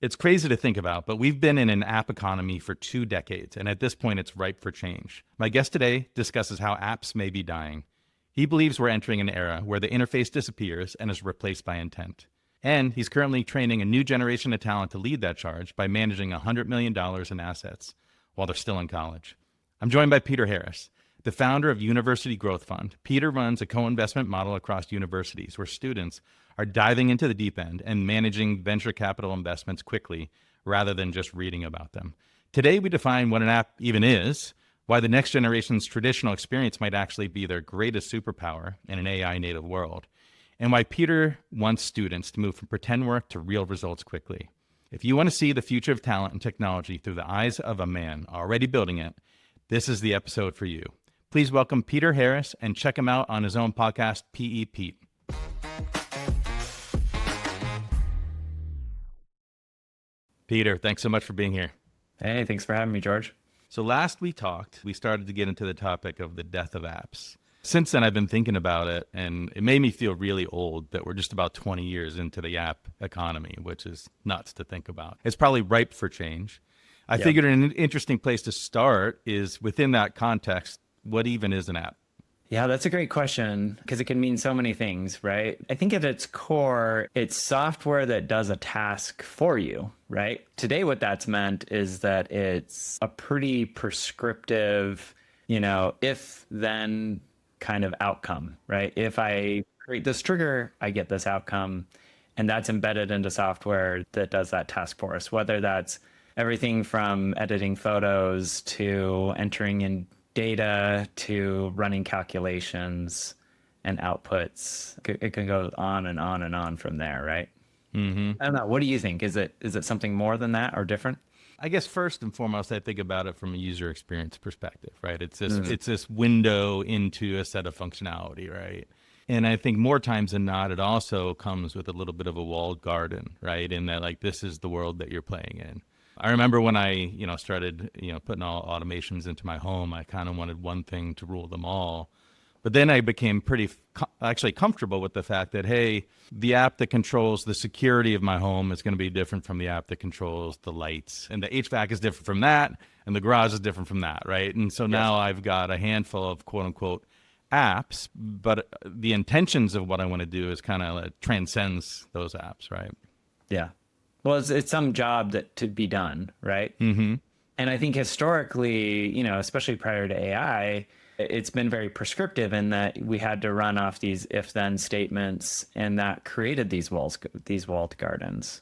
It's crazy to think about, but we've been in an app economy for 2 decades, and at this point, it's ripe for change. My guest today discusses how apps may be dying. He believes we're entering an era where the interface disappears and is replaced by intent. And he's currently training a new generation of talent to lead that charge by managing $100 million in assets while they're still in college. I'm joined by Peter Harris, the founder of University Growth Fund. Peter runs a co-investment model across universities where students are diving into the deep end and managing venture capital investments quickly rather than just reading about them. Today, we define what an app even is, why the next generation's traditional experience might actually be their greatest superpower in an AI native world, and why Peter wants students to move from pretend work to real results quickly. If you want to see the future of talent and technology through the eyes of a man already building it, this is the episode for you. Please welcome Peter Harris and check him out on his own podcast, PE Pete. Peter, thanks so much for being here. Hey, thanks for having me, George. So last we talked, we started to get into the topic of the death of apps. Since then, I've been thinking about it, and it made me feel really old that we're just about 20 years into the app economy, which is nuts to think about. It's probably ripe for change. I figured an interesting place to start is within that context, what even is an app? Yeah, that's a great question because it can mean so many things, right? I think at its core, it's software that does a task for you, right? Today, what that's meant is that it's a pretty prescriptive, if then kind of outcome, right? If I create this trigger, I get this outcome, and that's embedded into software that does that task for us, whether that's everything from editing photos to entering in data to running calculations and outputs. It can go on and on and on from there, right? Mm-hmm. I don't know. What do you think? Is it something more than that or different? I guess first and foremost, I think about it from a user experience perspective, right? It's this window into a set of functionality, right? And I think more times than not, it also comes with a little bit of a walled garden, right? In that, like, this is the world that you're playing in. I remember when I, started, putting all automations into my home, I kind of wanted one thing to rule them all. But then I became pretty actually comfortable with the fact that, hey, the app that controls the security of my home is going to be different from the app that controls the lights. And the HVAC is different from that, and the garage is different from that, right? And so now I've got a handful of quote unquote apps, but the intentions of what I want to do is kind of transcends those apps, right? Yeah. Well, it's some job that to be done, right? Mm-hmm. And I think historically, especially prior to AI, it's been very prescriptive in that we had to run off these if-then statements, and that created these walled gardens.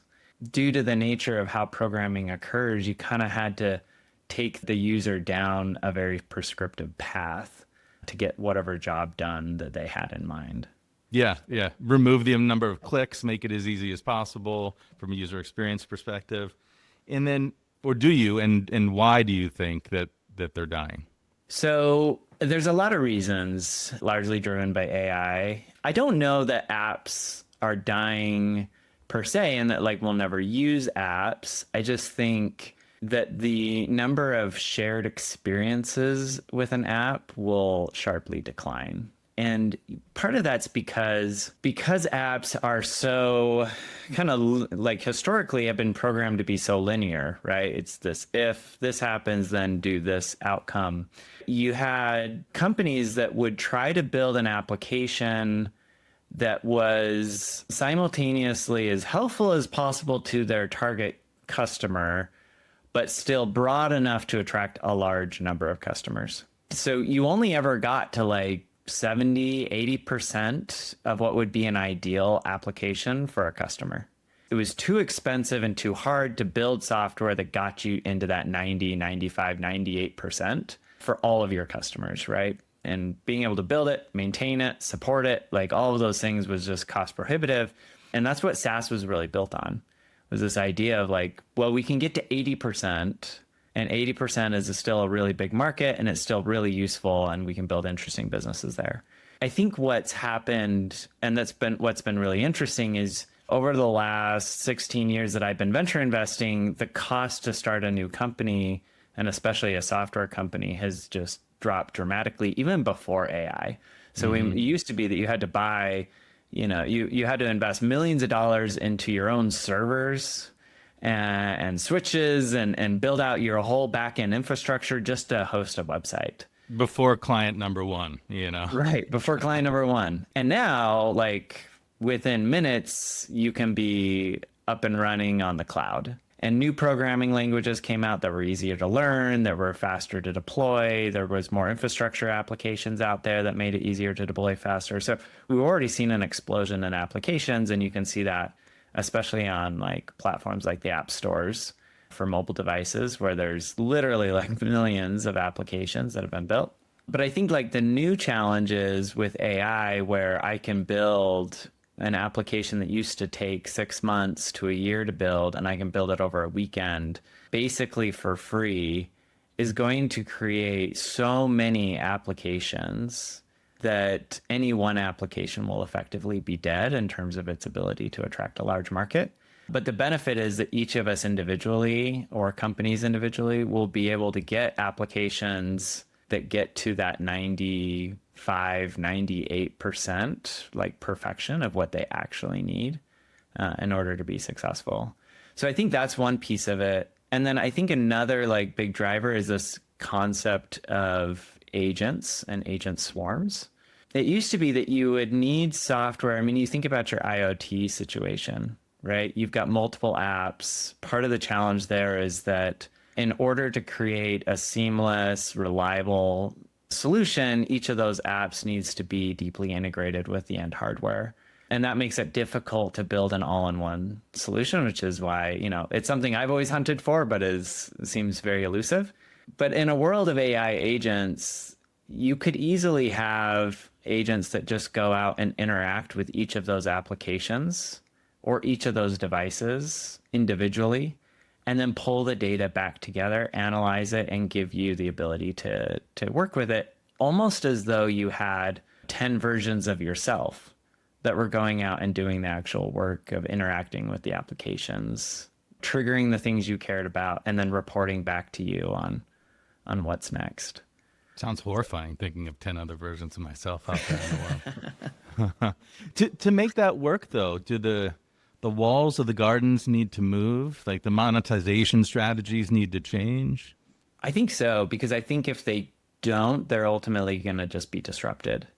Due to the nature of how programming occurs, you kind of had to take the user down a very prescriptive path to get whatever job done that they had in mind. Yeah. Remove the number of clicks, make it as easy as possible from a user experience perspective. And then, or do you, and why do you think that they're dying? So there's a lot of reasons, largely driven by AI. I don't know that apps are dying per se and that we'll never use apps. I just think that the number of shared experiences with an app will sharply decline. And part of that's because apps are so kind of historically have been programmed to be so linear, right? It's this, if this happens, then do this outcome. You had companies that would try to build an application that was simultaneously as helpful as possible to their target customer, but still broad enough to attract a large number of customers. So you only ever got to 70, 80% of what would be an ideal application for a customer. It was too expensive and too hard to build software that got you into that 90, 95, 98% for all of your customers, right? And being able to build it, maintain it, support it, all of those things was just cost prohibitive. And that's what SaaS was really built on, was this idea of we can get to 80%. And 80% is still a really big market, and it's still really useful, and we can build interesting businesses there. I think what's happened, and what's been really interesting, is over the last 16 years that I've been venture investing, the cost to start a new company, and especially a software company, has just dropped dramatically, even before AI. So it used to be that you had to buy, you had to invest millions of dollars into your own servers and switches and build out your whole backend infrastructure just to host a website. Before client number one, Right, before client number one. And now, like within minutes, you can be up and running on the cloud. And new programming languages came out that were easier to learn, that were faster to deploy. There was more infrastructure applications out there that made it easier to deploy faster. So we've already seen an explosion in applications, and you can see that especially on like platforms like the app stores for mobile devices, where there's literally like millions of applications that have been built. But I think like the new challenge is with AI, where I can build an application that used to take 6 months to a year to build, and I can build it over a weekend, basically for free, is going to create so many applications that any one application will effectively be dead in terms of its ability to attract a large market. But the benefit is that each of us individually or companies individually will be able to get applications that get to that 95, 98% like perfection of what they actually need in order to be successful. So I think that's one piece of it. And then I think another like big driver is this concept of agents and agent swarms. It used to be that you would need software. I mean, you think about your IoT situation, right? You've got multiple apps. Part of the challenge there is that in order to create a seamless, reliable solution, each of those apps needs to be deeply integrated with the end hardware. And that makes it difficult to build an all-in-one solution, which is why, it's something I've always hunted for, but seems very elusive. But in a world of AI agents, you could easily have agents that just go out and interact with each of those applications or each of those devices individually, and then pull the data back together, analyze it, and give you the ability to work with it almost as though you had 10 versions of yourself that were going out and doing the actual work of interacting with the applications, triggering the things you cared about, and then reporting back to you on what's next. Sounds horrifying, thinking of 10 other versions of myself out there in the world. To make that work, though, do the walls of the gardens need to move? Like the monetization strategies need to change? I think so, because I think if they don't, they're ultimately going to just be disrupted.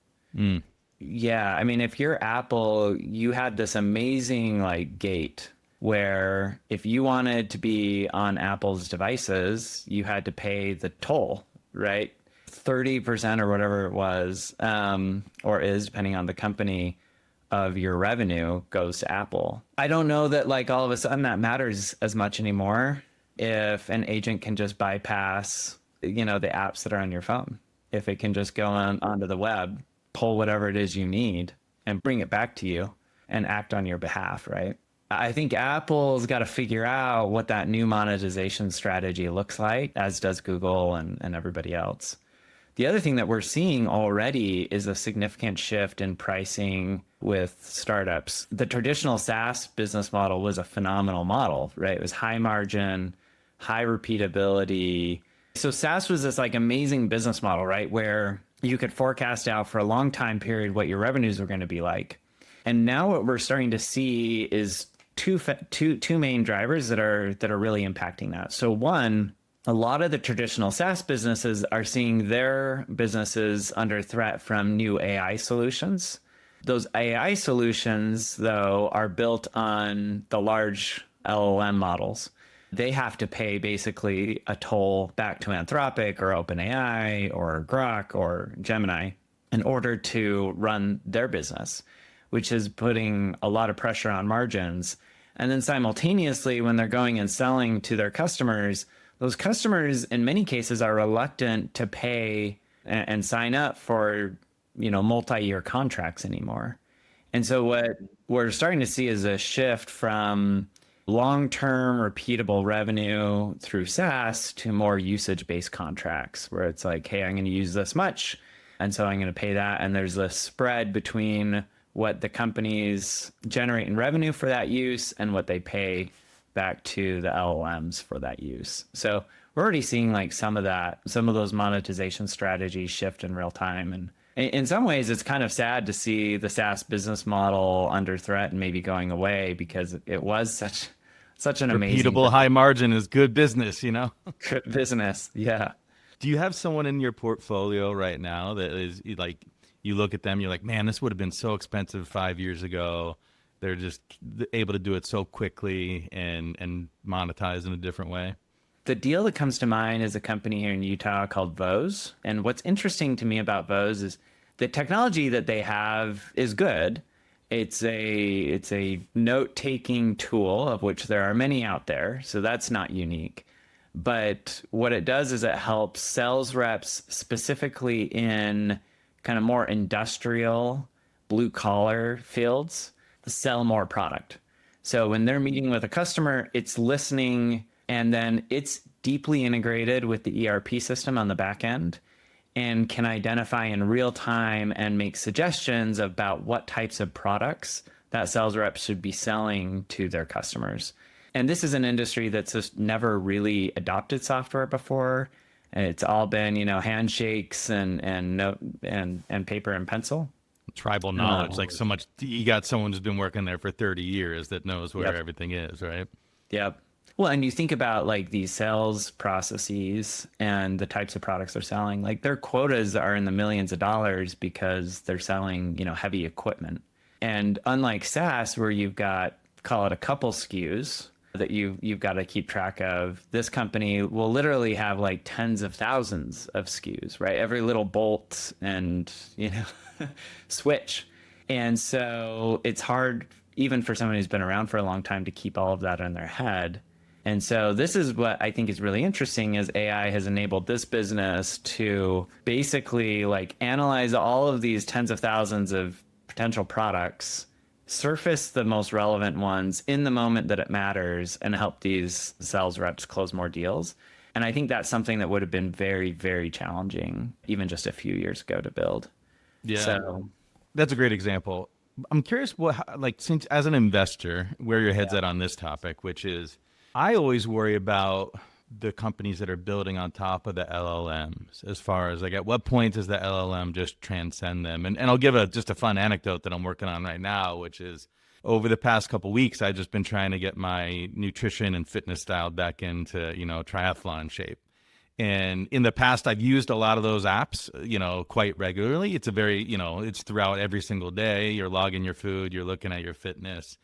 Yeah, I mean, if you're Apple, you had this amazing like gate where if you wanted to be on Apple's devices, you had to pay the toll, right? 30% or whatever it was, or is, depending on the company, of your revenue goes to Apple. I don't know that like all of a sudden that matters as much anymore if an agent can just bypass, the apps that are on your phone. If it can just go onto the web, pull whatever it is you need and bring it back to you and act on your behalf, right? I think Apple's got to figure out what that new monetization strategy looks like, as does Google and everybody else. The other thing that we're seeing already is a significant shift in pricing with startups. The traditional SaaS business model was a phenomenal model, right? It was high margin, high repeatability. So SaaS was this like amazing business model, right? Where you could forecast out for a long time period what your revenues were going to be like. And now what we're starting to see is two main drivers that are really impacting that. So one, a lot of the traditional SaaS businesses are seeing their businesses under threat from new AI solutions. Those AI solutions, though, are built on the large LLM models. They have to pay basically a toll back to Anthropic or OpenAI or Grok or Gemini in order to run their business, which is putting a lot of pressure on margins. And then simultaneously, when they're going and selling to their customers, those customers in many cases are reluctant to pay and sign up for, multi-year contracts anymore. And so what we're starting to see is a shift from long-term repeatable revenue through SaaS to more usage-based contracts where it's like, hey, I'm going to use this much, and so I'm going to pay that. And there's a spread between what the companies generate in revenue for that use and what they pay back to the LLMs for that use. So we're already seeing like some of those monetization strategies shift in real time. And in some ways, it's kind of sad to see the SaaS business model under threat and maybe going away, because it was such an amazing Repeatable high margin is good business, you know? business. Yeah. Do you have someone in your portfolio right now that is like, you look at them, you're like, man, this would have been so expensive 5 years ago. They're just able to do it so quickly and monetize in a different way. The deal that comes to mind is a company here in Utah called Vose. And what's interesting to me about Vose is the technology that they have is good. It's a note-taking tool of which there are many out there, so that's not unique. But what it does is it helps sales reps specifically in kind of more industrial, blue collar fields sell more product. So when they're meeting with a customer, it's listening and then it's deeply integrated with the ERP system on the back end and can identify in real time and make suggestions about what types of products that sales reps should be selling to their customers. And this is an industry that's just never really adopted software before. It's all been, handshakes and note and paper and pencil. Tribal knowledge, like so much. You got someone who's been working there for 30 years that knows where Yep. everything is, right? Yep. Well, and you think about like these sales processes and the types of products they're selling, like their quotas are in the millions of dollars because they're selling, heavy equipment. And unlike SaaS, where you've got, call it a couple SKUs that you've got to keep track of, this company will literally have like tens of thousands of SKUs, right? Every little bolt and, switch. And so it's hard, even for someone who's been around for a long time, to keep all of that in their head. And so this is what I think is really interesting is AI has enabled this business to basically like analyze all of these tens of thousands of potential products, surface the most relevant ones in the moment that it matters, and help these sales reps close more deals. And I think that's something that would have been very, very challenging even just a few years ago to build. Yeah, So that's a great example. I'm curious like, since as an investor, where your head's at on this topic, which is, I always worry about the companies that are building on top of the LLMs, as far as like, at what point does the LLM just transcend them? And I'll give just a fun anecdote that I'm working on right now, which is, over the past couple of weeks, I've just been trying to get my nutrition and fitness style back into, triathlon shape. And in the past, I've used a lot of those apps, quite regularly. It's a very, it's throughout every single day. You're logging your food, you're looking at your fitness.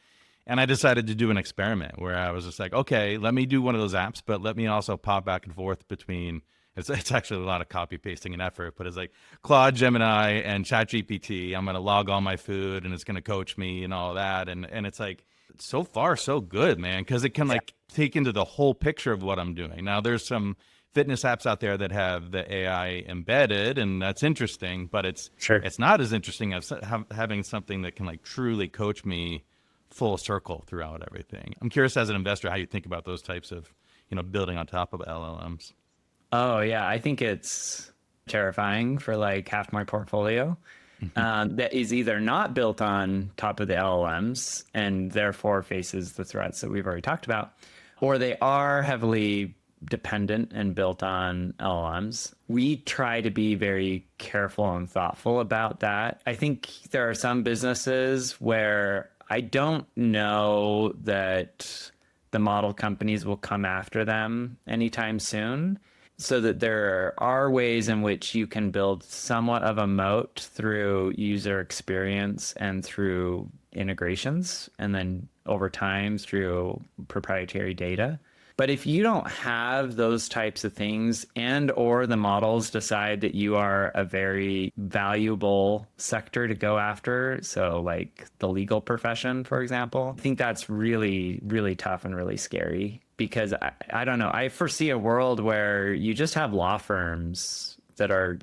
And I decided to do an experiment where I was just like, okay, let me do one of those apps, but let me also pop back and forth between, it's actually a lot of copy pasting and effort, but it's like Claude, Gemini, and ChatGPT. I'm going to log all my food and it's going to coach me and all that. And it's like, so far, so good, man, because it can like take into the whole picture of what I'm doing. Now, there's some fitness apps out there that have the AI embedded, and that's interesting, but it's not as interesting as having something that can like truly coach me full circle throughout everything. I'm curious as an investor how you think about those types of, building on top of LLMs. Oh yeah, I think it's terrifying for like half my portfolio that is either not built on top of the LLMs and therefore faces the threats that we've already talked about, or they are heavily dependent and built on LLMs. We try to be very careful and thoughtful about that. I think there are some businesses where I don't know that the model companies will come after them anytime soon, so that there are ways in which you can build somewhat of a moat through user experience and through integrations, and then over time through proprietary data. But if you don't have those types of things, and or the models decide that you are a very valuable sector to go after, so like the legal profession, for example, I think that's really, really tough and really scary, because I don't know, I foresee a world where you just have law firms that are,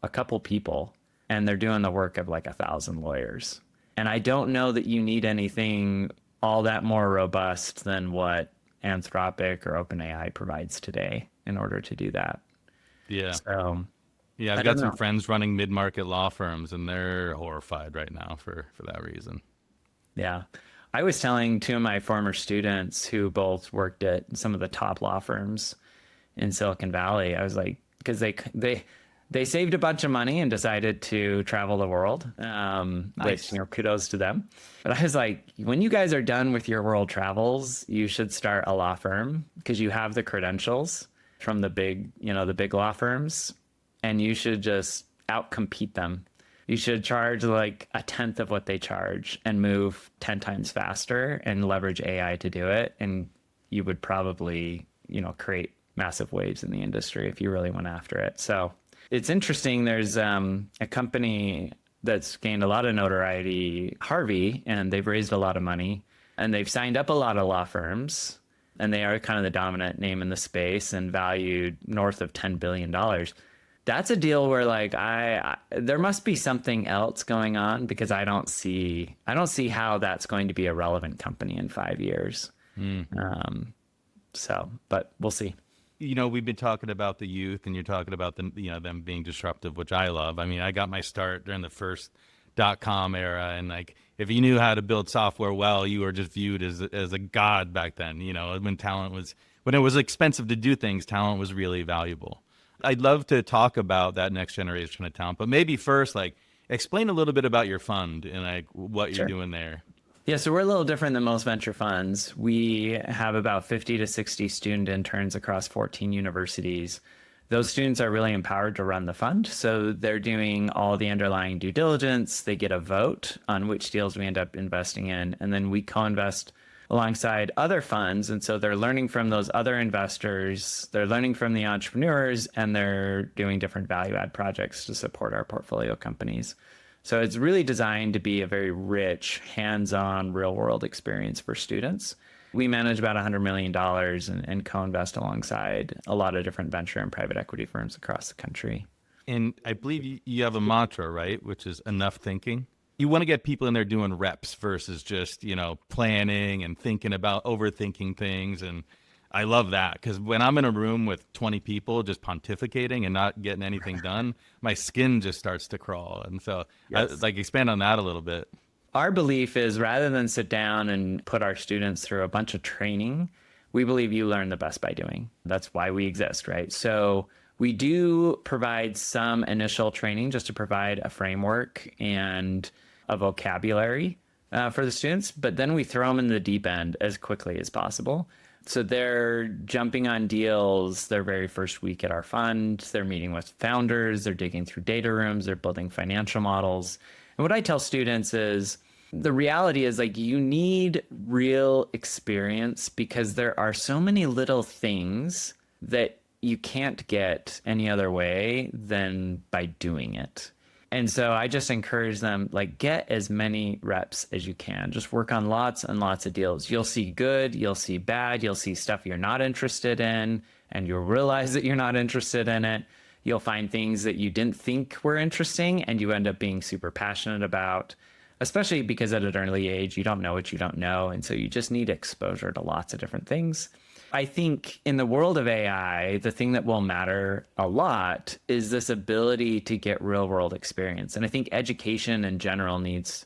a couple people, and they're doing the work of like 1,000 lawyers. And I don't know that you need anything all that more robust than what Anthropic or OpenAI provides today in order to do that. Yeah. So Yeah, I I've got don't some know. friends running mid-market law firms, and they're horrified right now for that reason. Yeah. I was telling two of my former students who both worked at some of the top law firms in Silicon Valley, I was like, because They saved a bunch of money and decided to travel the world, Nice. which, kudos to them. But I was like, when you guys are done with your world travels, you should start a law firm because you have the credentials from the big law firms, and you should just outcompete them. You should charge like a tenth of what they charge and move 10 times faster and leverage AI to do it. And you would probably, create massive waves in the industry if you really went after it. So it's interesting. There's a company that's gained a lot of notoriety, Harvey, and they've raised a lot of money and they've signed up a lot of law firms, and they are kind of the dominant name in the space and valued north of $10 billion. That's a deal where like there must be something else going on because I don't see how that's going to be a relevant company in 5 years. But we'll see. We've been talking about the youth, and you're talking about them being disruptive, which I love. I mean, I got my start during the first .com era, and like if you knew how to build software well, you were just viewed as a god back then. When it was expensive to do things, talent was really valuable. I'd love to talk about that next generation of talent, but maybe first, like, explain a little bit about your fund and like what you're doing there. Yeah, so we're a little different than most venture funds. We have about 50 to 60 student interns across 14 universities. Those students are really empowered to run the fund. So they're doing all the underlying due diligence. They get a vote on which deals we end up investing in. And then we co-invest alongside other funds. And so they're learning from those other investors, they're learning from the entrepreneurs, and they're doing different value add projects to support our portfolio companies. So it's really designed to be a very rich, hands-on, real-world experience for students. We manage about $100 million and co-invest alongside a lot of different venture and private equity firms across the country. And I believe you have a mantra, right? Which is enough thinking. You want to get people in there doing reps versus just, planning and thinking about overthinking things. And I love that because when I'm in a room with 20 people just pontificating and not getting anything done, my skin just starts to crawl. And so expand on that a little bit. Our belief is rather than sit down and put our students through a bunch of training, we believe you learn the best by doing. That's why we exist, right? So we do provide some initial training just to provide a framework and a vocabulary for the students, but then we throw them in the deep end as quickly as possible. So they're jumping on deals their very first week at our fund. They're meeting with founders. They're digging through data rooms. They're building financial models. And what I tell students is the reality is like you need real experience because there are so many little things that you can't get any other way than by doing it. And so I just encourage them, like, get as many reps as you can. Just work on lots and lots of deals. You'll see good, you'll see bad, you'll see stuff you're not interested in, and you'll realize that you're not interested in it. You'll find things that you didn't think were interesting and you end up being super passionate about, especially because at an early age, you don't know what you don't know. And so you just need exposure to lots of different things. I think in the world of AI, the thing that will matter a lot is this ability to get real world experience. And I think education in general needs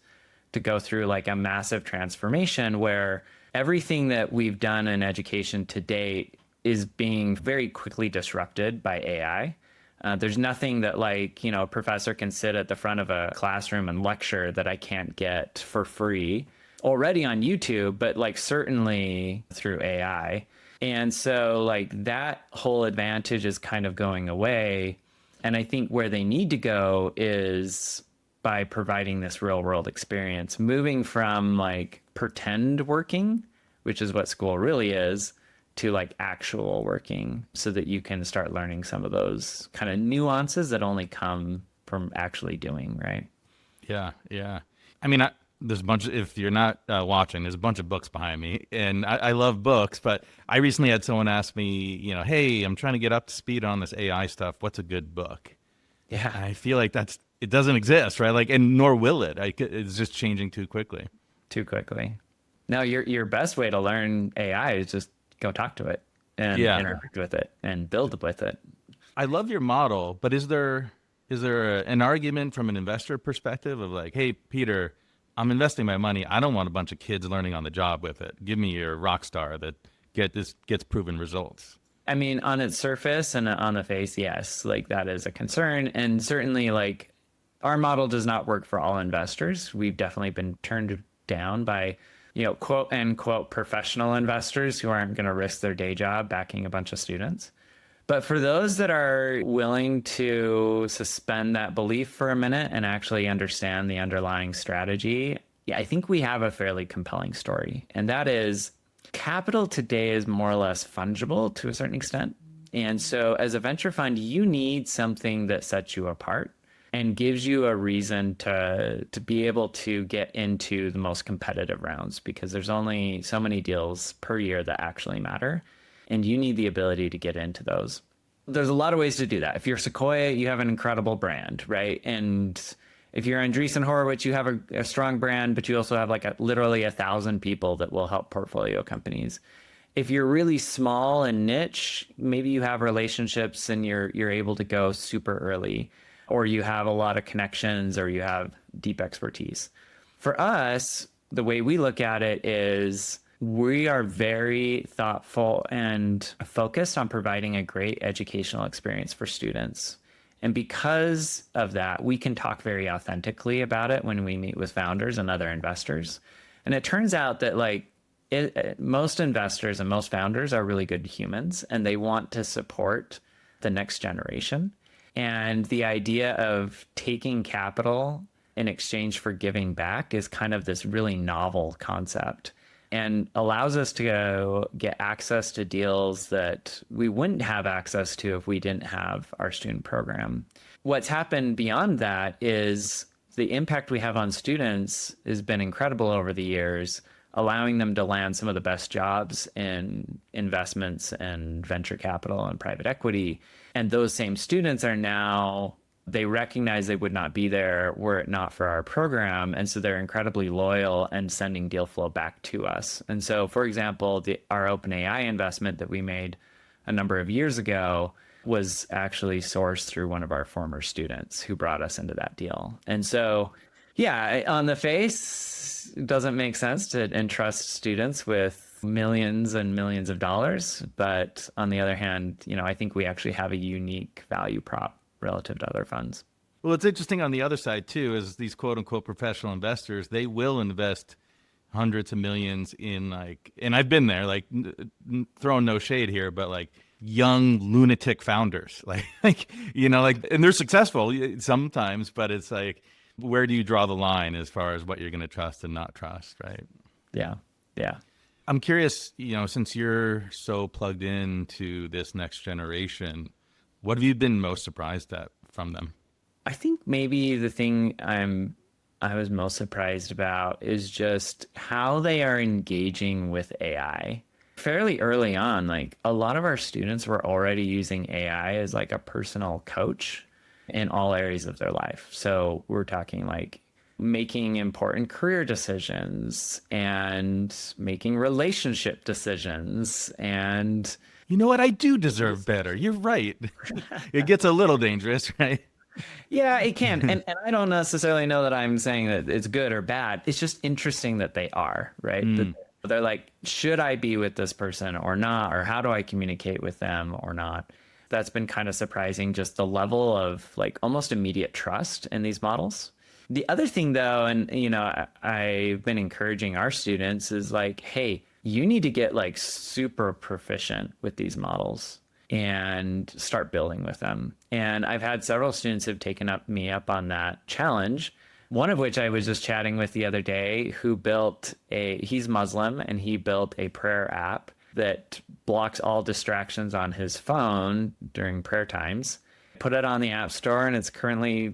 to go through like a massive transformation where everything that we've done in education to date is being very quickly disrupted by AI. There's nothing that a professor can sit at the front of a classroom and lecture that I can't get for free already on YouTube, but certainly through AI. And so that whole advantage is kind of going away. And I think where they need to go is by providing this real world experience, moving from pretend working, which is what school really is, to actual working so that you can start learning some of those kind of nuances that only come from actually doing, right? Yeah. Yeah. I mean, there's a bunch if you're not watching, there's a bunch of books behind me and I love books, but I recently had someone ask me, hey, I'm trying to get up to speed on this AI stuff. What's a good book? Yeah. And I feel like it doesn't exist, right? And nor will it. It's just changing too quickly. No, your best way to learn AI is just go talk to it and interact with it and build with it. I love your model, but is there an argument from an investor perspective of hey, Peter, I'm investing my money. I don't want a bunch of kids learning on the job with it. Give me your rock star that gets proven results. I mean, on its surface and on the face, yes, like that is a concern. And certainly, like, our model does not work for all investors. We've definitely been turned down by, quote unquote professional investors who aren't going to risk their day job backing a bunch of students. But for those that are willing to suspend that belief for a minute and actually understand the underlying strategy, yeah, I think we have a fairly compelling story. And that is capital today is more or less fungible to a certain extent. And so as a venture fund, you need something that sets you apart and gives you a reason to be able to get into the most competitive rounds because there's only so many deals per year that actually matter. And you need the ability to get into those. There's a lot of ways to do that. If you're Sequoia, you have an incredible brand, right? And if you're Andreessen Horowitz, you have a strong brand, but you also have like literally 1,000 people that will help portfolio companies. If you're really small and niche, maybe you have relationships and you're able to go super early, or you have a lot of connections, or you have deep expertise. For us, the way we look at it is we are very thoughtful and focused on providing a great educational experience for students. And because of that, we can talk very authentically about it when we meet with founders and other investors. And it turns out that most investors and most founders are really good humans and they want to support the next generation. And the idea of taking capital in exchange for giving back is kind of this really novel concept and allows us to go get access to deals that we wouldn't have access to if we didn't have our student program. What's happened beyond that is the impact we have on students has been incredible over the years, allowing them to land some of the best jobs in investments and venture capital and private equity. And those same students are now, they recognize they would not be there were it not for our program. And so they're incredibly loyal and sending deal flow back to us. And so, for example, our OpenAI investment that we made a number of years ago was actually sourced through one of our former students who brought us into that deal. And so, yeah, on the face, it doesn't make sense to entrust students with millions and millions of dollars. But on the other hand, I think we actually have a unique value prop relative to other funds. Well, it's interesting on the other side too, is these quote unquote professional investors, they will invest hundreds of millions in and I've been there, throwing no shade here, but young lunatic founders, and they're successful sometimes, but it's where do you draw the line as far as what you're going to trust and not trust, right? Yeah. Yeah. I'm curious, since you're so plugged into this next generation, what have you been most surprised at from them? I think maybe the thing I was most surprised about is just how they are engaging with AI. Fairly early on, a lot of our students were already using AI as a personal coach in all areas of their life. So we're talking making important career decisions and making relationship decisions and you know what? I do deserve better. You're right. It gets a little dangerous, right? Yeah, it can. And I don't necessarily know that I'm saying that it's good or bad. It's just interesting that they are, right? That they're like, should I be with this person or not? Or how do I communicate with them or not? That's been kind of surprising, just the level of almost immediate trust in these models. The other thing though, and I've been encouraging our students is hey, you need to get super proficient with these models and start building with them. And I've had several students who've taken me up on that challenge. One of which I was just chatting with the other day, who he's Muslim and he built a prayer app that blocks all distractions on his phone during prayer times, put it on the App Store, and it's currently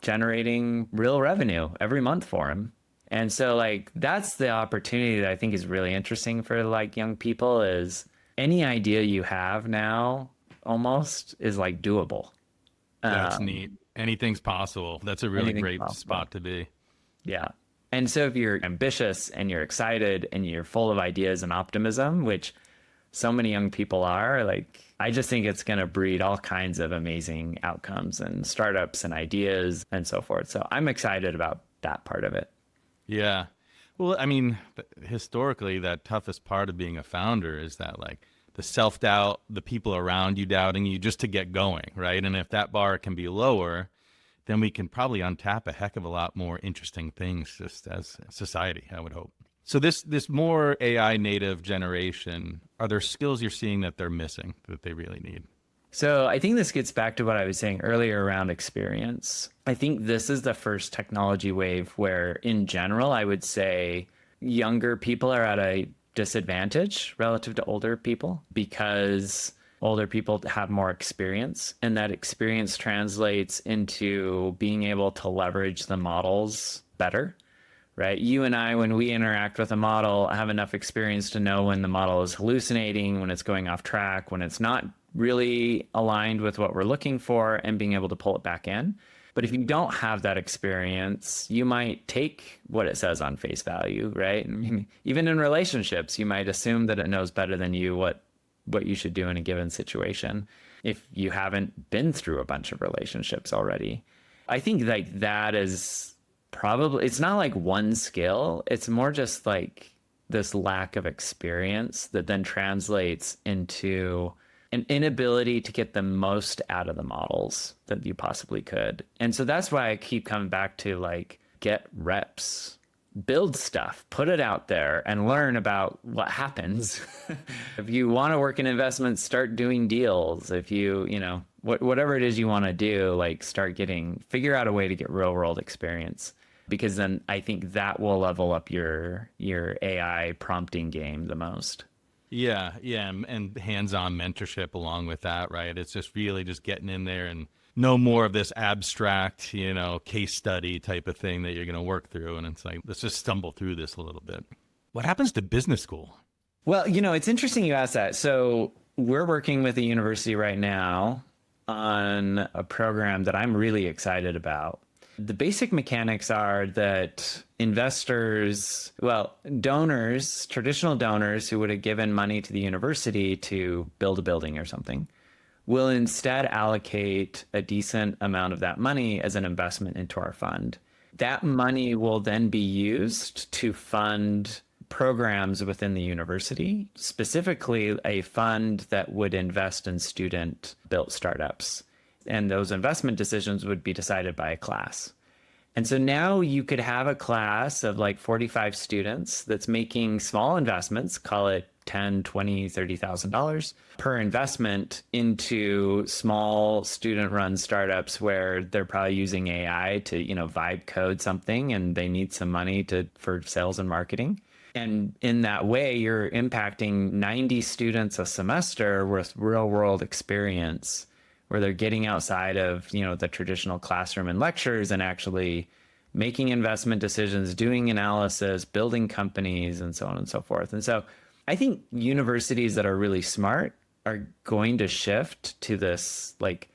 generating real revenue every month for him. And so that's the opportunity that I think is really interesting for young people is any idea you have now almost is doable. That's neat. Anything's possible. That's a really great spot to be. Yeah. And so if you're ambitious and you're excited and you're full of ideas and optimism, which so many young people are, I just think it's going to breed all kinds of amazing outcomes and startups and ideas and so forth. So I'm excited about that part of it. Yeah. Well, I mean, historically, that toughest part of being a founder is that the self-doubt, the people around you doubting you just to get going, right? And if that bar can be lower, then we can probably untap a heck of a lot more interesting things just as a society, I would hope. So this more AI native generation, are there skills you're seeing that they're missing that they really need? So I think this gets back to what I was saying earlier around experience. I think this is the first technology wave where, in general, I would say younger people are at a disadvantage relative to older people because older people have more experience, and that experience translates into being able to leverage the models better, right? You and I, when we interact with a model, have enough experience to know when the model is hallucinating, when it's going off track, when it's not really aligned with what we're looking for, and being able to pull it back in. But if you don't have that experience, you might take what it says on face value, right? I mean, even in relationships, you might assume that it knows better than you what you should do in a given situation if you haven't been through a bunch of relationships already. I think like that is probably, it's not like one skill, it's more just like this lack of experience that then translates into an inability to get the most out of the models that you possibly could. And so that's why I keep coming back to like, get reps, build stuff, put it out there and learn about what happens. If you want to work in investments, start doing deals. If whatever it is you want to do, like figure out a way to get real world experience, because then I think that will level up your AI prompting game the most. Yeah, yeah, and hands-on mentorship along with that, right? It's just really just getting in there and no more of this abstract, case study type of thing that you're going to work through. And it's like, let's just stumble through this a little bit. What happens to business school? Well, it's interesting you asked that. So we're working with a university right now on a program that I'm really excited about. The basic mechanics are that donors, traditional donors who would have given money to the university to build a building or something, will instead allocate a decent amount of that money as an investment into our fund. That money will then be used to fund programs within the university, specifically a fund that would invest in student-built startups. And those investment decisions would be decided by a class. And so now you could have a class of like 45 students that's making small investments, call it $10, $20, $30,000 per investment into small student-run startups where they're probably using AI to, vibe code something and they need some money for sales and marketing. And in that way, you're impacting 90 students a semester with real-world experience, where they're getting outside of, the traditional classroom and lectures and actually making investment decisions, doing analysis, building companies, and so on and so forth. And so I think universities that are really smart are going to shift to this, like,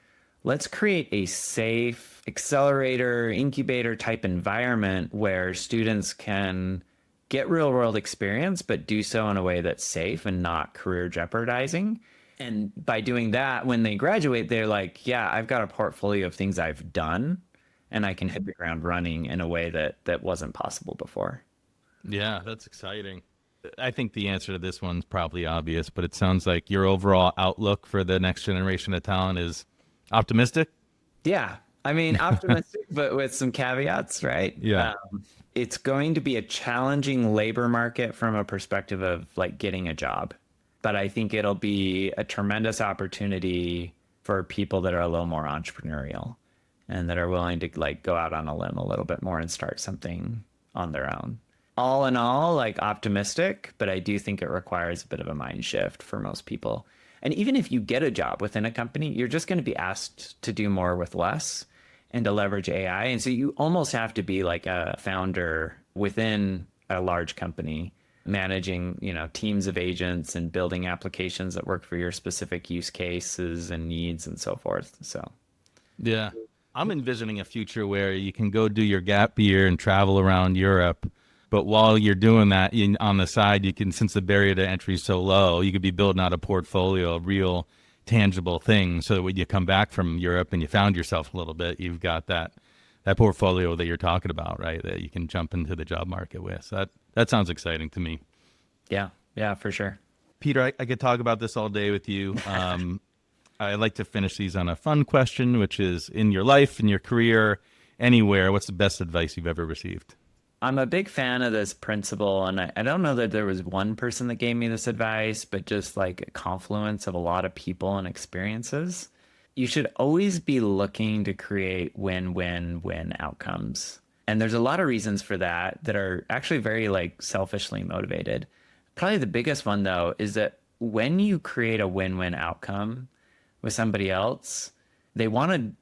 let's create a safe accelerator, incubator type environment where students can get real world experience, but do so in a way that's safe and not career jeopardizing. And by doing that, when they graduate, they're like, yeah, I've got a portfolio of things I've done and I can hit the ground running in a way that wasn't possible before. Yeah, that's exciting. I think the answer to this one's probably obvious, but it sounds like your overall outlook for the next generation of talent is optimistic. Yeah. I mean, optimistic, but with some caveats, right? Yeah. It's going to be a challenging labor market from a perspective of like getting a job. But I think it'll be a tremendous opportunity for people that are a little more entrepreneurial and that are willing to like go out on a limb a little bit more and start something on their own. All in all, like optimistic, but I do think it requires a bit of a mind shift for most people. And even if you get a job within a company, you're just going to be asked to do more with less and to leverage AI. And so you almost have to be like a founder within a large company, managing, teams of agents and building applications that work for your specific use cases and needs and so forth. So, yeah, I'm envisioning a future where you can go do your gap year and travel around Europe. But while you're doing that, on the side, you can, since the barrier to entry is so low, you could be building out a portfolio of real tangible things so that when you come back from Europe and you found yourself a little bit, you've got that portfolio that you're talking about, right? That you can jump into the job market with. So that sounds exciting to me. Yeah, for sure. Peter, I could talk about this all day with you. I like to finish these on a fun question, which is in your life, in your career, anywhere, what's the best advice you've ever received? I'm a big fan of this principle, and I don't know that there was one person that gave me this advice, but just like a confluence of a lot of people and experiences. You should always be looking to create win-win-win outcomes. And there's a lot of reasons for that that are actually very like selfishly motivated. Probably the biggest one though is that when you create a win-win outcome with somebody else, they want to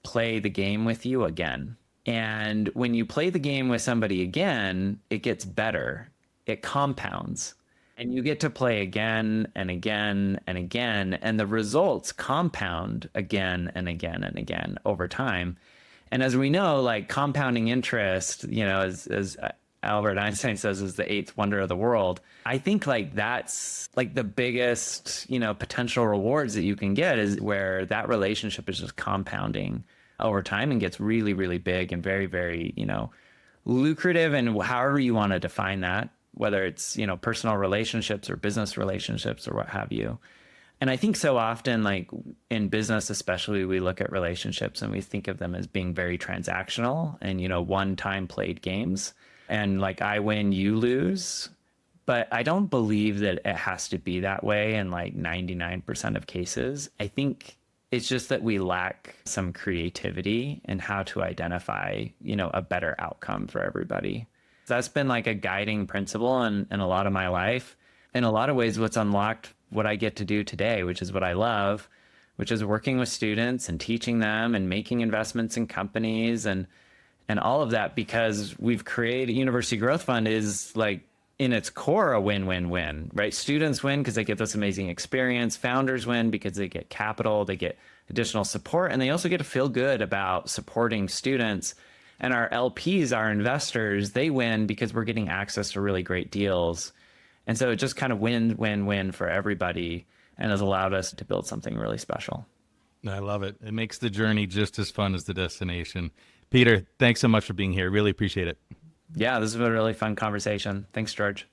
play the game with you again. And when you play the game with somebody again, it gets better. It compounds. And you get to play again and again and again. And the results compound again and again and again over time. And as we know, like compounding interest, as Albert Einstein says, is the eighth wonder of the world. I think like that's like the biggest, potential rewards that you can get is where that relationship is just compounding over time and gets really, really big and very, very, lucrative. And however you want to define that, whether it's, personal relationships or business relationships or what have you. And I think so often, like in business, especially, we look at relationships and we think of them as being very transactional and, one-time played games. And like I win, you lose. But I don't believe that it has to be that way in like 99% of cases. I think it's just that we lack some creativity in how to identify, a better outcome for everybody. That's been like a guiding principle in a lot of my life. In a lot of ways, what's unlocked what I get to do today, which is what I love, which is working with students and teaching them and making investments in companies and all of that, because we've created University Growth Fund is like in its core a win-win-win, right? Students win because they get this amazing experience. Founders win because they get capital, they get additional support, and they also get to feel good about supporting students. And our LPs, our investors, they win because we're getting access to really great deals. And so it just kind of win-win-win for everybody and has allowed us to build something really special. I love it. It makes the journey just as fun as the destination. Peter, thanks so much for being here. Really appreciate it. Yeah, this has been a really fun conversation. Thanks, George.